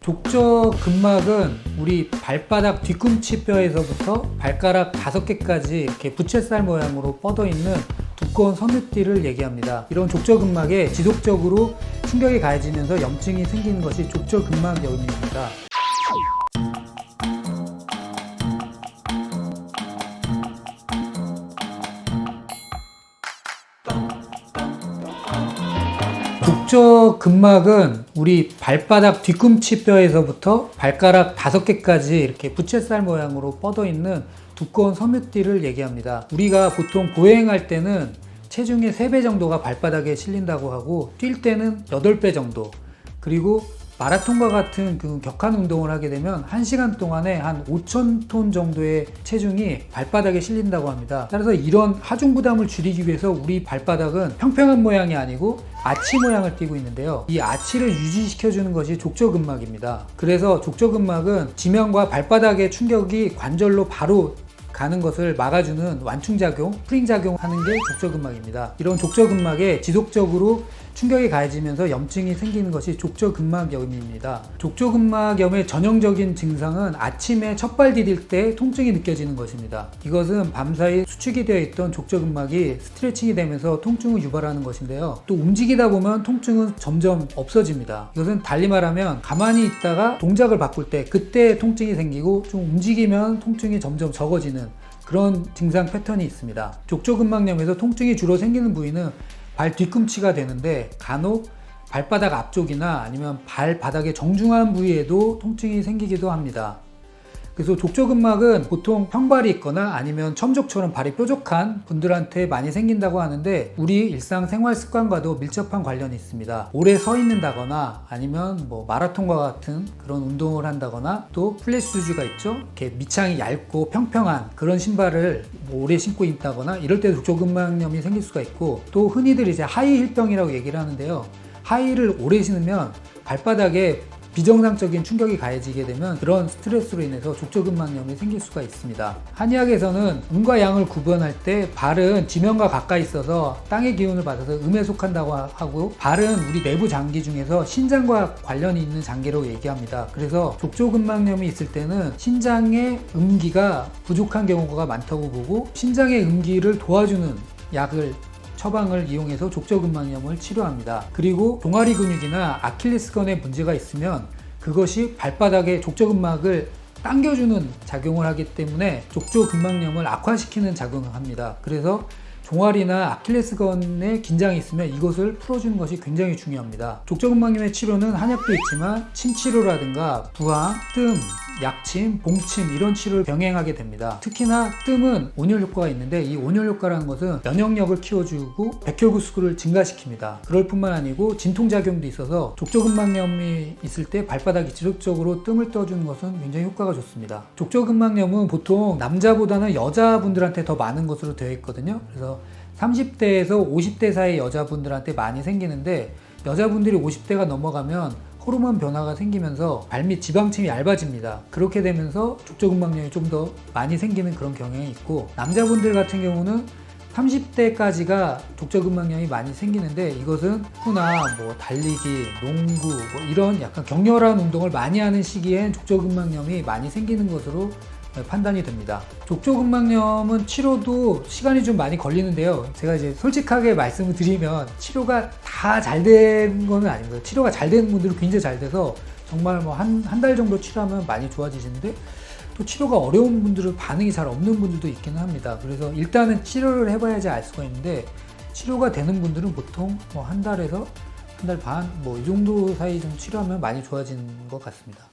족저근막은 우리 발바닥 뒤꿈치 뼈에서부터 발가락 5개까지 이렇게 부채살 모양으로 뻗어 있는 두꺼운 섬유띠를 얘기합니다. 이런 족저근막에 지속적으로 충격이 가해지면서 염증이 생기는 것이 족저근막염입니다. 족저근막은 우리 발바닥 뒤꿈치 뼈에서부터 발가락 5개까지 이렇게 부채살 모양으로 뻗어 있는 두꺼운 섬유띠를 얘기합니다. 우리가 보통 보행할 때는 체중의 3배 정도가 발바닥에 실린다고 하고, 뛸 때는 8배 정도, 그리고 마라톤과 같은 그 격한 운동을 하게 되면 1시간 동안에 한 5,000톤 정도의 체중이 발바닥에 실린다고 합니다. 따라서 이런 하중 부담을 줄이기 위해서 우리 발바닥은 평평한 모양이 아니고 아치 모양을 띠고 있는데요. 이 아치를 유지시켜주는 것이 족저근막입니다. 그래서 족저근막은 지면과 발바닥의 충격이 관절로 바로 가는 것을 막아주는 완충작용, 스프링작용 하는 게 족저근막입니다. 이런 족저근막에 지속적으로 충격이 가해지면서 염증이 생기는 것이 족저근막염입니다. 족저근막염의 전형적인 증상은 아침에 첫발 디딜 때 통증이 느껴지는 것입니다. 이것은 밤사이 수축이 되어 있던 족저근막이 스트레칭이 되면서 통증을 유발하는 것인데요. 또 움직이다 보면 통증은 점점 없어집니다. 이것은 달리 말하면 가만히 있다가 동작을 바꿀 때 그때 통증이 생기고, 좀 움직이면 통증이 점점 적어지는 그런 증상 패턴이 있습니다. 족저근막염에서 통증이 주로 생기는 부위는 발 뒤꿈치가 되는데, 간혹 발바닥 앞쪽이나 아니면 발바닥의 정중한 부위에도 통증이 생기기도 합니다. 그래서 족저근막은 보통 평발이 있거나 아니면 첨족처럼 발이 뾰족한 분들한테 많이 생긴다고 하는데, 우리 일상생활 습관과도 밀접한 관련이 있습니다. 오래 서 있는다거나 아니면 마라톤과 같은 그런 운동을 한다거나, 또 플랫 슈즈가 있죠. 이렇게 밑창이 얇고 평평한 그런 신발을 오래 신고 있다거나 이럴 때 족저근막염이 생길 수가 있고, 또 흔히들 이제 하이힐병이라고 얘기를 하는데요. 하이를 오래 신으면 발바닥에 비정상적인 충격이 가해지게 되면 그런 스트레스로 인해서 족저근막염이 생길 수가 있습니다. 한의학에서는 음과 양을 구분할 때 발은 지면과 가까이 있어서 땅의 기운을 받아서 음에 속한다고 하고, 발은 우리 내부 장기 중에서 신장과 관련이 있는 장기로 얘기합니다. 그래서 족저근막염이 있을 때는 신장의 음기가 부족한 경우가 많다고 보고, 신장의 음기를 도와주는 약을 처방을 이용해서 족저근막염을 치료합니다. 그리고 종아리 근육이나 아킬레스건에 문제가 있으면 그것이 발바닥의 족저근막을 당겨주는 작용을 하기 때문에 족저근막염을 악화시키는 작용을 합니다. 그래서 종아리나 아킬레스건에 긴장이 있으면 이것을 풀어주는 것이 굉장히 중요합니다. 족저근막염의 치료는 한약도 있지만 침치료라든가 부항, 뜸, 약침, 봉침 이런 치료를 병행하게 됩니다. 특히나 뜸은 온열 효과가 있는데, 이 온열 효과라는 것은 면역력을 키워주고 백혈구수를 증가시킵니다. 그럴 뿐만 아니고 진통작용도 있어서 족저근막염이 있을 때 발바닥이 지속적으로 뜸을 떠주는 것은 굉장히 효과가 좋습니다. 족저근막염은 보통 남자보다는 여자분들한테 더 많은 것으로 되어 있거든요. 그래서 30대에서 50대 사이 여자분들한테 많이 생기는데, 여자분들이 50대가 넘어가면 호르몬 변화가 생기면서 발밑 지방층이 얇아집니다. 그렇게 되면서 족저근막염이 좀 더 많이 생기는 그런 경향이 있고, 남자분들 같은 경우는 30대까지가 족저근막염이 많이 생기는데, 이것은 축구나 달리기, 농구 이런 약간 격렬한 운동을 많이 하는 시기엔 족저근막염이 많이 생기는 것으로 판단이 됩니다. 족저근막염은 치료도 시간이 좀 많이 걸리는데요. 제가 이제 솔직하게 말씀을 드리면 치료가 다 잘 된 거는 아닙니다. 치료가 잘 되는 분들은 굉장히 잘 돼서 정말 한 달 정도 치료하면 많이 좋아지시는데, 또 치료가 어려운 분들은 반응이 잘 없는 분들도 있기는 합니다. 그래서 일단은 치료를 해봐야지 알 수가 있는데, 치료가 되는 분들은 보통 한 달에서 한 달 반 이 정도 사이 좀 치료하면 많이 좋아지는 것 같습니다.